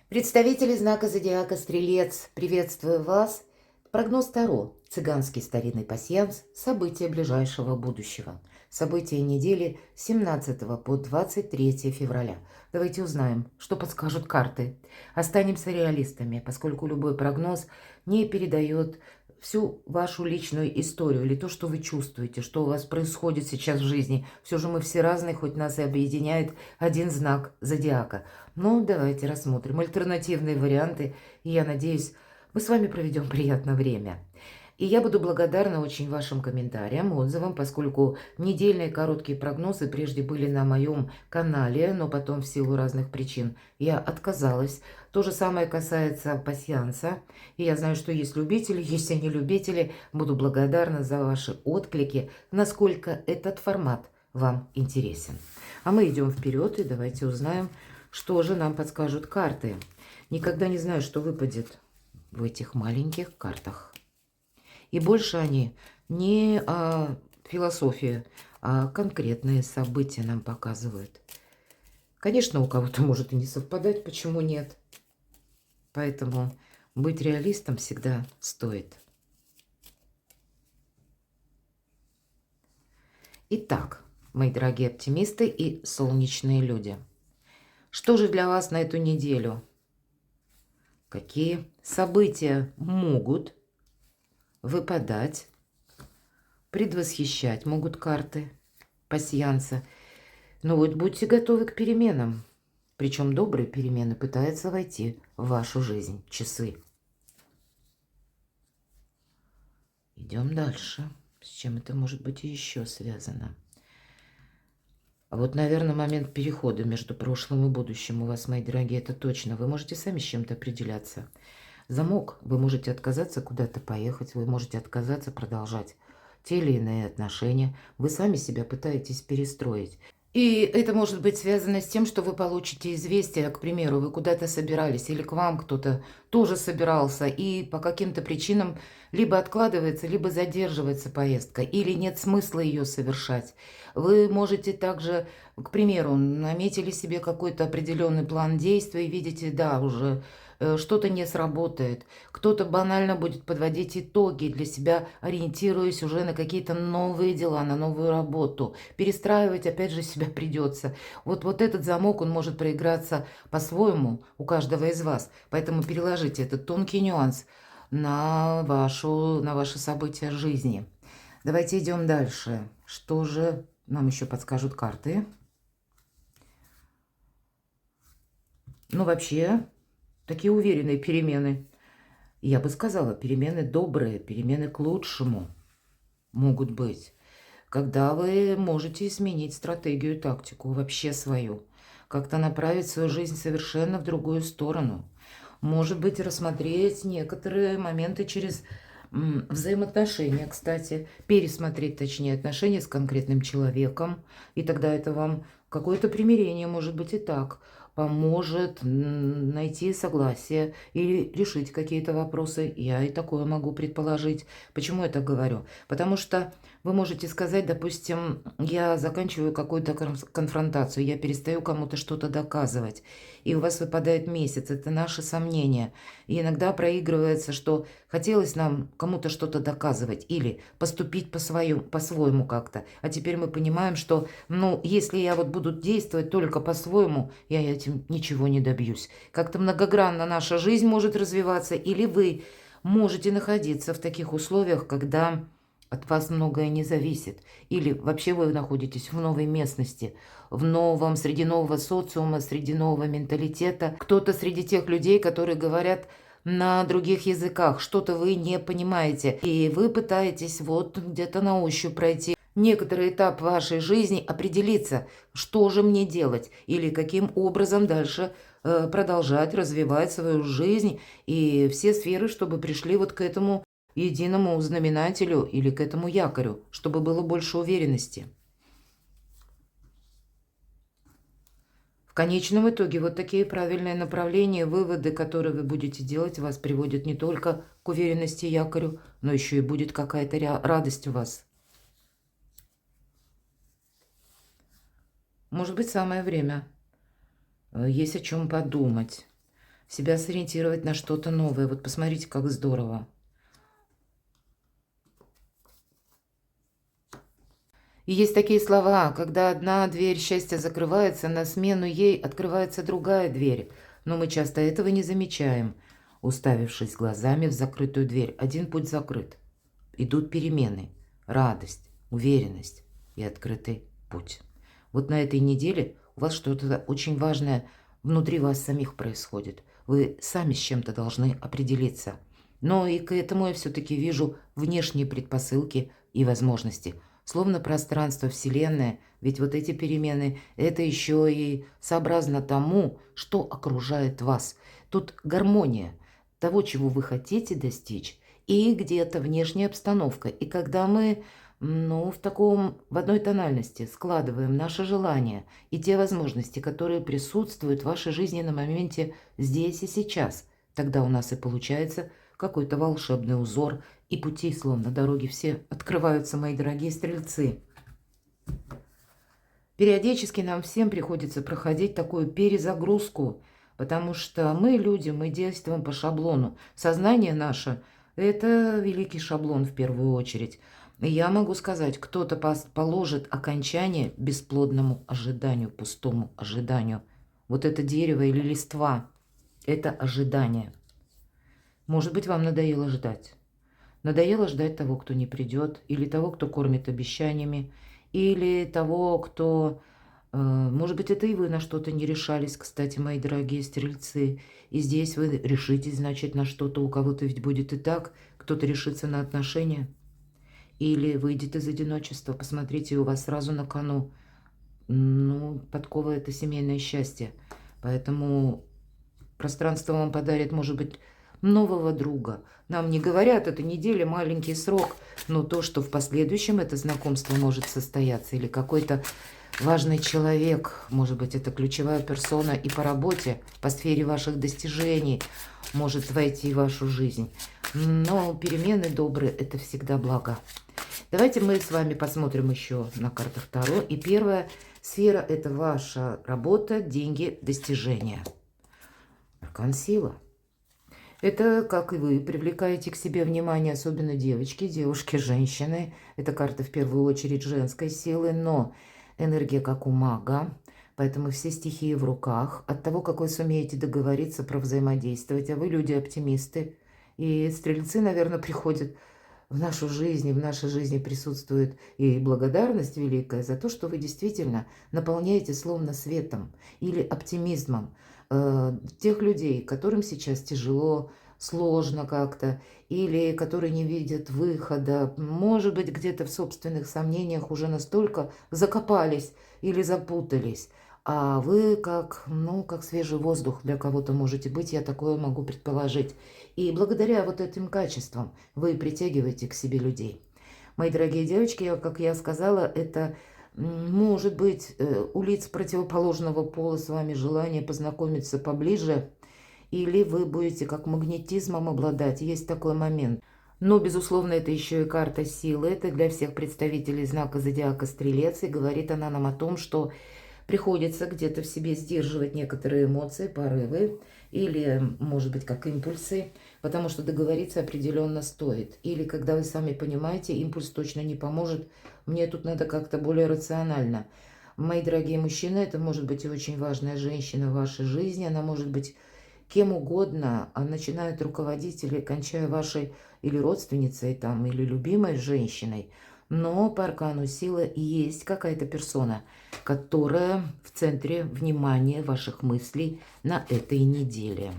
Представители знака зодиака Стрелец, приветствую вас. Прогноз Таро. Цыганский старинный пасьянс. События ближайшего будущего. События недели с 17 по 23 февраля. Давайте узнаем, что подскажут карты. Останемся реалистами, поскольку любой прогноз не передает всю вашу личную историю или то, что вы чувствуете, что у вас происходит сейчас в жизни. Все же мы все разные, хоть нас и объединяет один знак зодиака. Ну, давайте рассмотрим альтернативные варианты, и я надеюсь, мы с вами проведем приятное время. И я буду благодарна очень вашим комментариям, отзывам, поскольку недельные короткие прогнозы прежде были на моем канале, но потом в силу разных причин я отказалась. То же самое касается пасьянса. И я знаю, что есть любители, есть и не любители. Буду благодарна за ваши отклики, насколько этот формат вам интересен. А мы идем вперед и давайте узнаем, что же нам подскажут карты. Никогда не знаю, что выпадет в этих маленьких картах. И больше они не о философии, а конкретные события нам показывают. Конечно, у кого-то может и не совпадать, почему нет. Поэтому быть реалистом всегда стоит. Итак, мои дорогие оптимисты и солнечные люди. Что же для вас на эту неделю? Какие события могут выпадать, предвосхищать могут карты пасьянса? Но вот будьте готовы к переменам. Причем добрые перемены пытаются войти в вашу жизнь. Часы. Идем дальше. С чем это может быть еще связано? А вот, наверное, момент перехода между прошлым и будущим у вас, мои дорогие, это точно. Вы можете сами с чем-то определяться. Замок. Вы можете отказаться куда-то поехать, вы можете отказаться продолжать те или иные отношения. Вы сами себя пытаетесь перестроить. И это может быть связано с тем, что вы получите известие, к примеру, вы куда-то собирались, или к вам кто-то тоже собирался, и по каким-то причинам либо откладывается, либо задерживается поездка, или нет смысла ее совершать. Вы можете также, к примеру, наметили себе какой-то определенный план действий, видите, да, уже что-то не сработает. Кто-то банально будет подводить итоги для себя, ориентируясь уже на какие-то новые дела, на новую работу. Перестраивать, опять же, себя придется. Вот этот замок, он может проиграться по-своему у каждого из вас. Поэтому переложите этот тонкий нюанс на ваши события жизни. Давайте идем дальше. Что же нам еще подскажут карты? Ну, вообще, такие уверенные перемены. Я бы сказала, перемены добрые, перемены к лучшему могут быть. Когда вы можете изменить стратегию и тактику, вообще свою. Как-то направить свою жизнь совершенно в другую сторону. Может быть, рассмотреть некоторые моменты через взаимоотношения, кстати. Пересмотреть, точнее, отношения с конкретным человеком. И тогда это вам какое-то примирение, может быть, и так поможет найти согласие или решить какие-то вопросы. Я и такое могу предположить. Почему я так говорю? Потому что вы можете сказать, допустим, я заканчиваю какую-то конфронтацию, я перестаю кому-то что-то доказывать, и у вас выпадает месяц, это наши сомнения. И иногда проигрывается, что хотелось нам кому-то что-то доказывать или поступить по-своему как-то. А теперь мы понимаем, что, ну, если я вот буду действовать только по-своему, я этим ничего не добьюсь. Как-то многогранно наша жизнь может развиваться, или вы можете находиться в таких условиях, когда от вас многое не зависит. Или вообще вы находитесь в новой местности, среди нового социума, среди нового менталитета. Кто-то среди тех людей, которые говорят на других языках, что-то вы не понимаете. И вы пытаетесь вот где-то на ощупь пройти некоторый этап вашей жизни, определиться, что же мне делать или каким образом дальше продолжать развивать свою жизнь и все сферы, чтобы пришли вот к этому единому знаменателю или к этому якорю, чтобы было больше уверенности. В конечном итоге вот такие правильные направления, выводы, которые вы будете делать, вас приводят не только к уверенности якорю, но еще и будет какая-то радость у вас. Может быть, самое время. Есть о чем подумать. себя сориентировать на что-то новое. Вот посмотрите, как здорово. И есть такие слова, когда одна дверь счастья закрывается, на смену ей открывается другая дверь. Но мы часто этого не замечаем, уставившись глазами в закрытую дверь. Один путь закрыт. Идут перемены, радость, уверенность и открытый путь. Вот на этой неделе у вас что-то очень важное внутри вас самих происходит. Вы сами с чем-то должны определиться. Но и к этому я все-таки вижу внешние предпосылки и возможности. Словно пространство, Вселенная, ведь вот эти перемены, это еще и сообразно тому, что окружает вас. Тут гармония того, чего вы хотите достичь, и где-то внешняя обстановка. И когда мы, в одной тональности складываем наши желания и те возможности, которые присутствуют в вашей жизни на моменте здесь и сейчас, тогда у нас и получается какой-то волшебный узор, и пути, словно дороги все открываются, мои дорогие стрельцы. Периодически нам всем приходится проходить такую перезагрузку, потому что мы, люди, мы действуем по шаблону. Сознание наше – это великий шаблон в первую очередь. И я могу сказать, кто-то положит окончание бесплодному ожиданию, пустому ожиданию. Вот это дерево или листва – это ожидание. Может быть, вам надоело ждать. Надоело ждать того, кто не придет, или того, кто кормит обещаниями, или того, кто... Может быть, это и вы на что-то не решались, кстати, мои дорогие стрельцы. И здесь вы решитесь, значит, на что-то. У кого-то ведь будет и так. Кто-то решится на отношения. Или выйдет из одиночества. Посмотрите, у вас сразу на кону. Подкова – это семейное счастье. Поэтому пространство вам подарит, может быть, нового друга. Нам не говорят, это неделя, маленький срок, но то, что в последующем это знакомство может состояться, или какой-то важный человек, может быть, это ключевая персона и по работе, по сфере ваших достижений может войти в вашу жизнь. Но перемены добрые – это всегда благо. Давайте мы с вами посмотрим еще на картах Таро. И первая сфера – это ваша работа, деньги, достижения. Аркан сила. Это, как и вы, привлекаете к себе внимание, особенно девочки, женщины. Это карта в первую очередь женской силы, но энергия как у мага. Поэтому все стихии в руках. От того, как вы сумеете договориться, провзаимодействовать. А вы люди-оптимисты. И стрельцы, наверное, приходят в нашу жизнь, и в нашей жизни присутствует и благодарность великая за то, что вы действительно наполняете словно светом или оптимизмом тех людей, которым сейчас тяжело, сложно как-то, или которые не видят выхода, может быть, где-то в собственных сомнениях уже настолько закопались или запутались. А вы как свежий воздух для кого-то можете быть, я такое могу предположить. И благодаря вот этим качествам вы притягиваете к себе людей. Мои дорогие девочки, как я сказала, это может быть у лиц противоположного пола с вами желание познакомиться поближе, или вы будете как магнетизмом обладать, есть такой момент. Но, безусловно, это еще и карта силы, это для всех представителей знака зодиака Стрелец, и говорит она нам о том, что приходится где-то в себе сдерживать некоторые эмоции, порывы, или, может быть, как импульсы, потому что договориться определенно стоит. Или, когда вы сами понимаете, импульс точно не поможет, мне тут надо как-то более рационально. Мои дорогие мужчины, это может быть и очень важная женщина в вашей жизни, она может быть кем угодно, начиная от руководителя, кончая вашей или родственницей, там, или любимой женщиной. Но по аркану силы есть какая-то персона, которая в центре внимания ваших мыслей на этой неделе.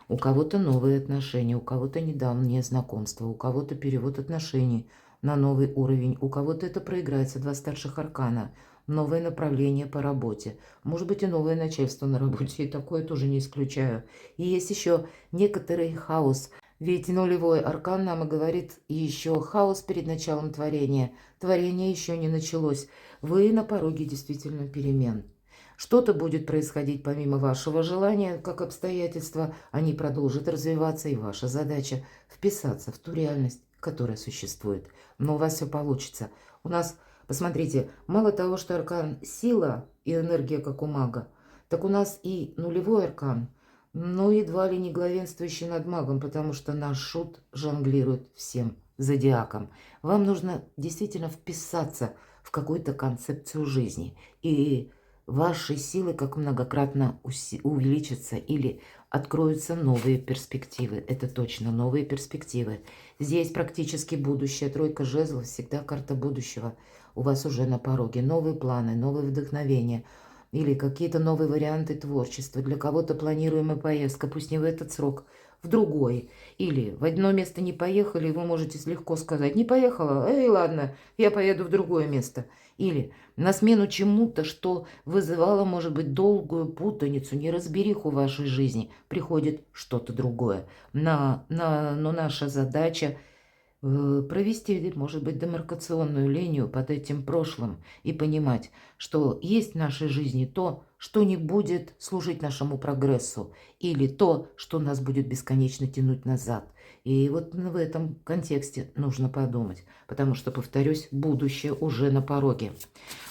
У кого-то новые отношения, у кого-то недавнее знакомство, у кого-то перевод отношений на новый уровень, у кого-то это проиграется, два старших аркана, новое направление по работе, может быть и новое начальство на работе, и такое тоже не исключаю. И есть еще некоторый хаос. Ведь нулевой аркан нам и говорит еще хаос перед началом творения. Творение еще не началось. Вы на пороге действительно перемен. Что-то будет происходить помимо вашего желания, как обстоятельства, они продолжат развиваться, и ваша задача вписаться в ту реальность, которая существует. Но у вас все получится. У нас, посмотрите, мало того, что аркан сила и энергия, как у мага, так у нас и нулевой аркан. но едва ли не главенствующий над магом, потому что наш шут жонглирует всем зодиаком. Вам нужно действительно вписаться в какую-то концепцию жизни, и ваши силы как многократно увеличатся или откроются новые перспективы. Это точно новые перспективы. Здесь практически будущее. Тройка жезлов всегда карта будущего. У вас уже на пороге новые планы, новые вдохновения или какие-то новые варианты творчества. Для кого-то планируемая поездка, пусть не в этот срок, в другой. Или в одно место не поехали, и вы можете легко сказать: не поехала, эй, ладно, я поеду в другое место. Или на смену чему-то, что вызывало, может быть, долгую путаницу, неразбериху в вашей жизни, приходит что-то другое. Но наша задача провести, может быть, демаркационную линию под этим прошлым и понимать, что есть в нашей жизни то, что не будет служить нашему прогрессу, или то, что нас будет бесконечно тянуть назад. И вот в этом контексте нужно подумать, потому что, повторюсь, будущее уже на пороге.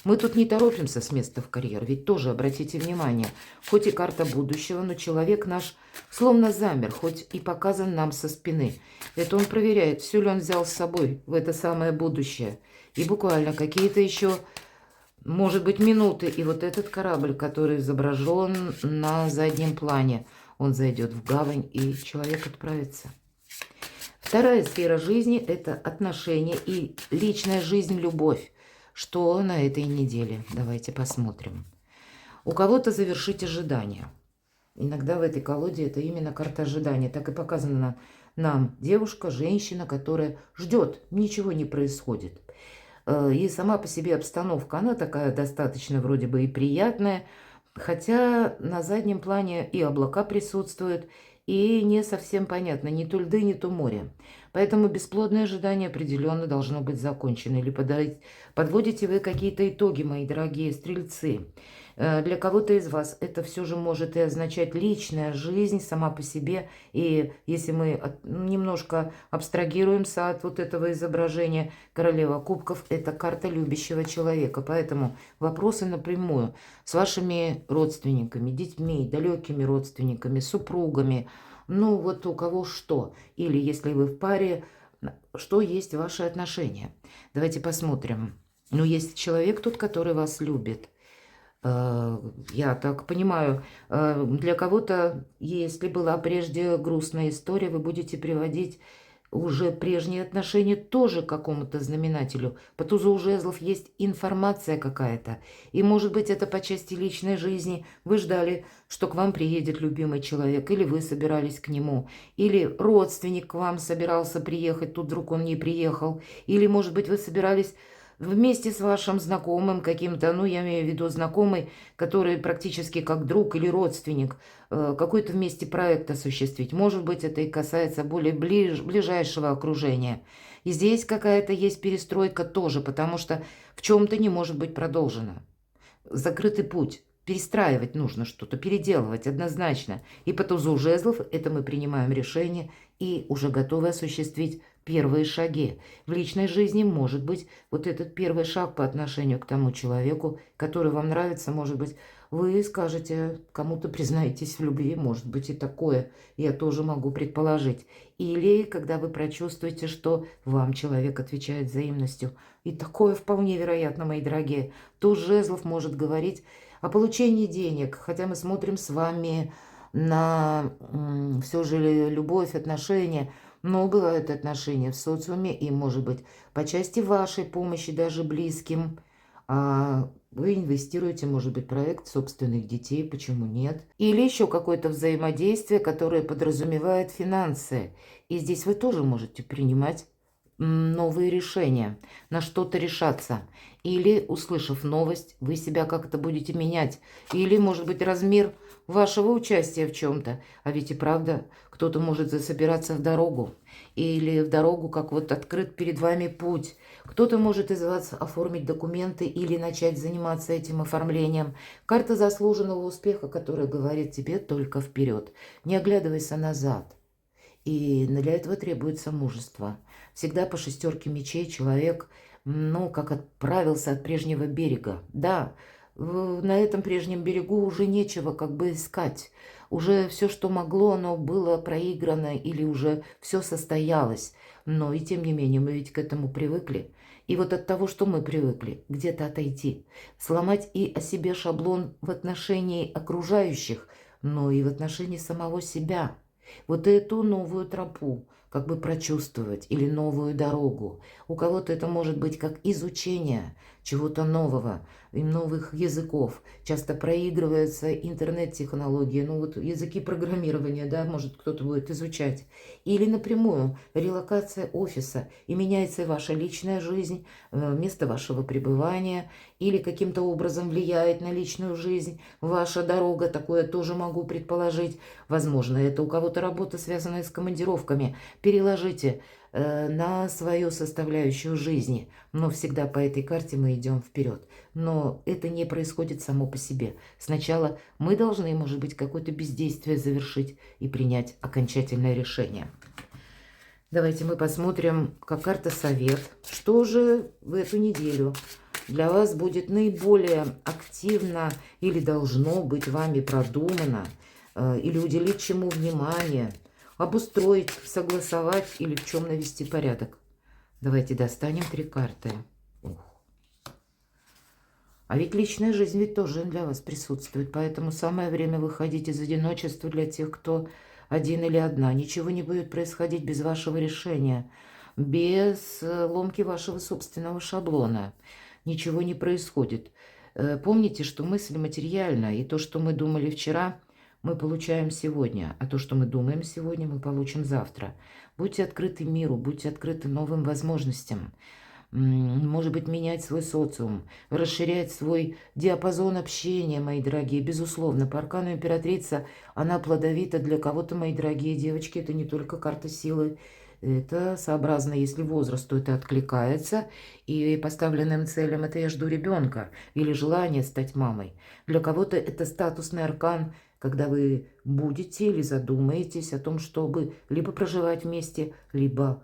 Мы тут не торопимся с места в карьер, ведь тоже, обратите внимание, хоть и карта будущего, но человек наш словно замер, хоть и показан нам со спины. Это он проверяет, все ли он взял с собой в это самое будущее. И буквально какие-то еще, может быть, минуты, и вот этот корабль, который изображен на заднем плане, он зайдет в гавань, и человек отправится. Вторая сфера жизни – это отношения и личная жизнь, любовь. Что на этой неделе? Давайте посмотрим. У кого-то завершить ожидания. Иногда в этой колоде это именно карта ожидания. Так и показана нам девушка, женщина, которая ждет, ничего не происходит. И сама по себе обстановка, она такая достаточно вроде бы и приятная, хотя на заднем плане и облака присутствуют, и не совсем понятно, ни то льды, ни то море. Поэтому бесплодное ожидание определенно должно быть закончено. Или подводите вы какие-то итоги, мои дорогие стрельцы. Для кого-то из вас это все же может и означать личная жизнь сама по себе. И если мы немножко абстрагируемся от вот этого изображения, королева кубков – это карта любящего человека. Поэтому вопросы напрямую с вашими родственниками, детьми, далекими родственниками, супругами. Ну вот у кого что. Или если вы в паре, что есть ваши отношения. Давайте посмотрим. Ну, есть человек тут, который вас любит. Я так понимаю, для кого-то, если была прежде грустная история, вы будете приводить уже прежние отношения тоже к какому-то знаменателю. По тузу жезлов есть информация какая-то. И, может быть, это по части личной жизни. Вы ждали, что к вам приедет любимый человек, или вы собирались к нему, или родственник к вам собирался приехать, тут вдруг он не приехал, или, может быть, вы собирались вместе с вашим знакомым каким-то, ну, я имею в виду знакомый, который практически как друг или родственник, какой-то вместе проект осуществить. Может быть, это и касается более ближайшего окружения. И здесь какая-то есть перестройка тоже, потому что в чем-то не может быть продолжено. Закрытый путь. Перестраивать нужно что-то, переделывать однозначно. И по тузу жезлов это мы принимаем решение и уже готовы осуществить первые шаги. В личной жизни может быть вот этот первый шаг по отношению к тому человеку, который вам нравится. Может быть, вы скажете, кому-то признаетесь в любви, может быть и такое, я тоже могу предположить. Или когда вы прочувствуете, что вам человек отвечает взаимностью. И такое вполне вероятно, мои дорогие. Туз жезлов может говорить о получении денег, хотя мы смотрим с вами на все же любовь, отношения, но бывают отношения в социуме, и, может быть, по части вашей помощи даже близким, вы инвестируете, может быть, в проект собственных детей, почему нет? Или еще какое-то взаимодействие, которое подразумевает финансы. И здесь вы тоже можете принимать новые решения, на что-то решаться. Или, услышав новость, вы себя как-то будете менять. Или, может быть, размер вашего участия в чем-то. А ведь и правда, кто-то может засобираться в дорогу. Или в дорогу, как вот открыт перед вами путь. Кто-то может из вас оформить документы или начать заниматься этим оформлением. Карта заслуженного успеха, которая говорит тебе только вперед. Не оглядывайся назад. И для этого требуется мужество. Всегда по шестерке мечей человек, ну, как отправился от прежнего берега. Да, на этом прежнем берегу уже нечего как бы искать. Уже все, что могло, оно было проиграно или уже все состоялось. Но и тем не менее мы ведь к этому привыкли. И вот от того, что мы привыкли, где-то отойти, сломать и о себе шаблон в отношении окружающих, но и в отношении самого себя. Вот эту новую тропу как бы прочувствовать или новую дорогу. У кого-то это может быть как изучение чего-то нового, и новых языков. Часто проигрываются интернет-технологии, ну вот языки программирования, да, может кто-то будет изучать. Или напрямую релокация офиса, и меняется ваша личная жизнь, место вашего пребывания, или каким-то образом влияет на личную жизнь ваша дорога, такое тоже могу предположить. Возможно, это у кого-то работа, связанная с командировками. Переложите на свою составляющую жизни. Но всегда по этой карте мы идем вперед. Но это не происходит само по себе. Сначала мы должны, может быть, какое-то бездействие завершить и принять окончательное решение. Давайте мы посмотрим, как карта совет. Что же в эту неделю для вас будет наиболее активно или должно быть вами продумано, или уделить чему внимание, обустроить, согласовать или в чем навести порядок. Давайте достанем 3 карты. А ведь личная жизнь ведь тоже для вас присутствует, поэтому самое время выходить из одиночества для тех, кто один или одна. Ничего не будет происходить без вашего решения, без ломки вашего собственного шаблона. Ничего не происходит. Помните, что мысль материальна, и то, что мы думали вчера, мы получаем сегодня, а то, что мы думаем сегодня, мы получим завтра. Будьте открыты миру, будьте открыты новым возможностям. Может быть, менять свой социум, расширять свой диапазон общения, мои дорогие. Безусловно, по аркану императрица, она плодовита для кого-то, мои дорогие девочки. Это не только карта силы, это сообразно, если возрасту это откликается, и поставленным целям это я жду ребенка, или желание стать мамой. Для кого-то это статусный аркан, когда вы будете или задумаетесь о том, чтобы либо проживать вместе, либо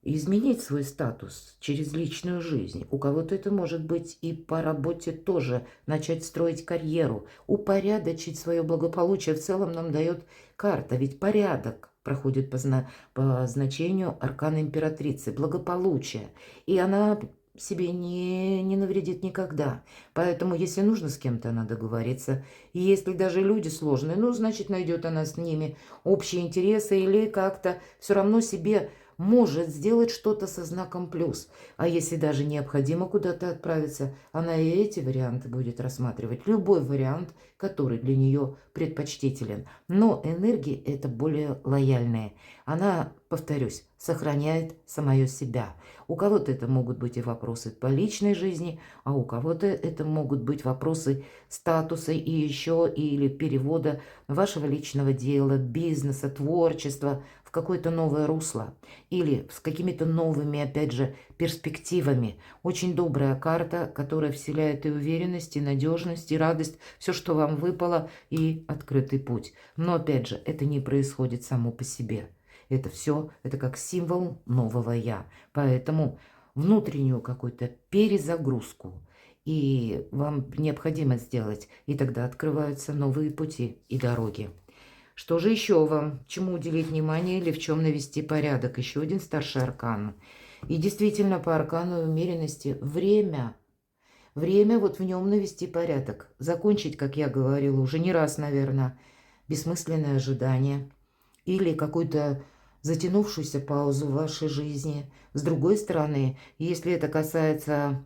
изменить свой статус через личную жизнь. У кого-то это может быть и по работе тоже, начать строить карьеру, упорядочить свое благополучие. В целом нам дает карта, ведь порядок проходит по значению аркана императрицы, благополучие. И она себе не навредит никогда. Поэтому, если нужно с кем-то, надо договориться. И если даже люди сложные, ну, значит, найдет она с ними общие интересы или как-то все равно себе может сделать что-то со знаком плюс. А если даже необходимо куда-то отправиться, она и эти варианты будет рассматривать. Любой вариант, который для нее предпочтителен. Но энергии это более лояльные. Она, повторюсь, сохраняет самое себя. У кого-то это могут быть и вопросы по личной жизни, а у кого-то это могут быть вопросы статуса и еще или перевода вашего личного дела, бизнеса, творчества в какое-то новое русло. Или с какими-то новыми, опять же, перспективами. Очень добрая карта, которая вселяет и уверенность, и надежность, и радость. Все, что вам выпало, и открытый путь. Но, опять же, это не происходит само по себе. Это все, это как символ нового «я». Поэтому внутреннюю какую-то перезагрузку и вам необходимо сделать, и тогда открываются новые пути и дороги. Что же еще вам? Чему уделить внимание или в чем навести порядок? Еще один старший аркан. И действительно, по аркану умеренности время. Время вот в нем навести порядок. Закончить, как я говорила уже не раз, наверное, бессмысленное ожидание. Или какую-то затянувшуюся паузу в вашей жизни. С другой стороны, если это касается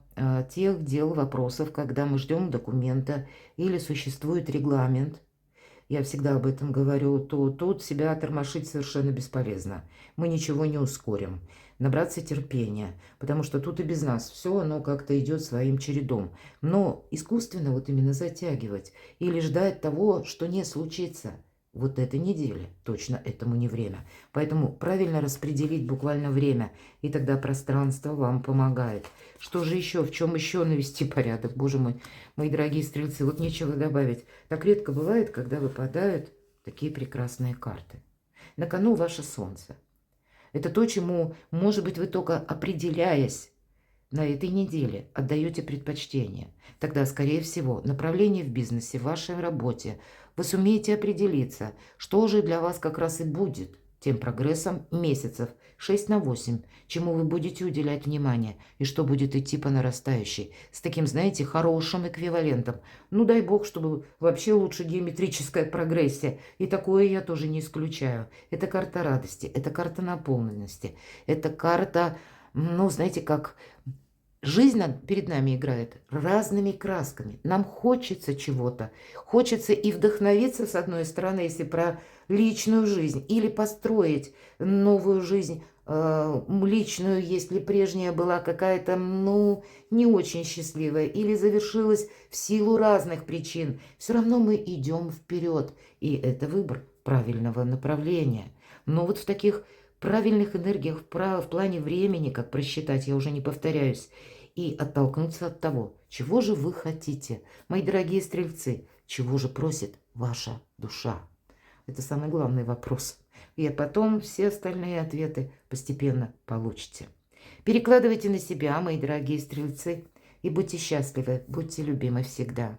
тех дел, вопросов, когда мы ждем документа или существует регламент, я всегда об этом говорю, то тут себя тормошить совершенно бесполезно. Мы ничего не ускорим. Набраться терпения, потому что тут и без нас все оно как-то идет своим чередом. Но искусственно вот именно затягивать или ждать того, что не случится, вот этой неделе точно этому не время. Поэтому правильно распределить буквально время, и тогда пространство вам помогает. Что же еще, в чем еще навести порядок? Боже мой, мои дорогие стрельцы, вот нечего добавить. Так редко бывает, когда выпадают такие прекрасные карты. На кону ваше солнце. Это то, чему, может быть, вы только определяясь на этой неделе отдаете предпочтение. Тогда, скорее всего, направление в бизнесе, в вашей работе, вы сумеете определиться, что же для вас как раз и будет тем прогрессом месяцев 6 на 8, чему вы будете уделять внимание и что будет идти по нарастающей, с таким, знаете, хорошим эквивалентом. Ну, дай бог, чтобы вообще лучше геометрическая прогрессия, и такое я тоже не исключаю. Это карта радости, это карта наполненности, это карта, ну, знаете, как... Жизнь перед нами играет разными красками. Нам хочется чего-то. Хочется и вдохновиться, с одной стороны, если про личную жизнь, или построить новую жизнь личную, если прежняя была какая-то, ну, не очень счастливая, или завершилась в силу разных причин. Все равно мы идем вперед, и это выбор правильного направления. Но вот в таких правильных энергиях, в плане времени, как просчитать, я уже не повторяюсь, и оттолкнуться от того, чего же вы хотите. Мои дорогие стрельцы, чего же просит ваша душа? Это самый главный вопрос. И потом все остальные ответы постепенно получите. Перекладывайте на себя, мои дорогие стрельцы, и будьте счастливы, будьте любимы всегда.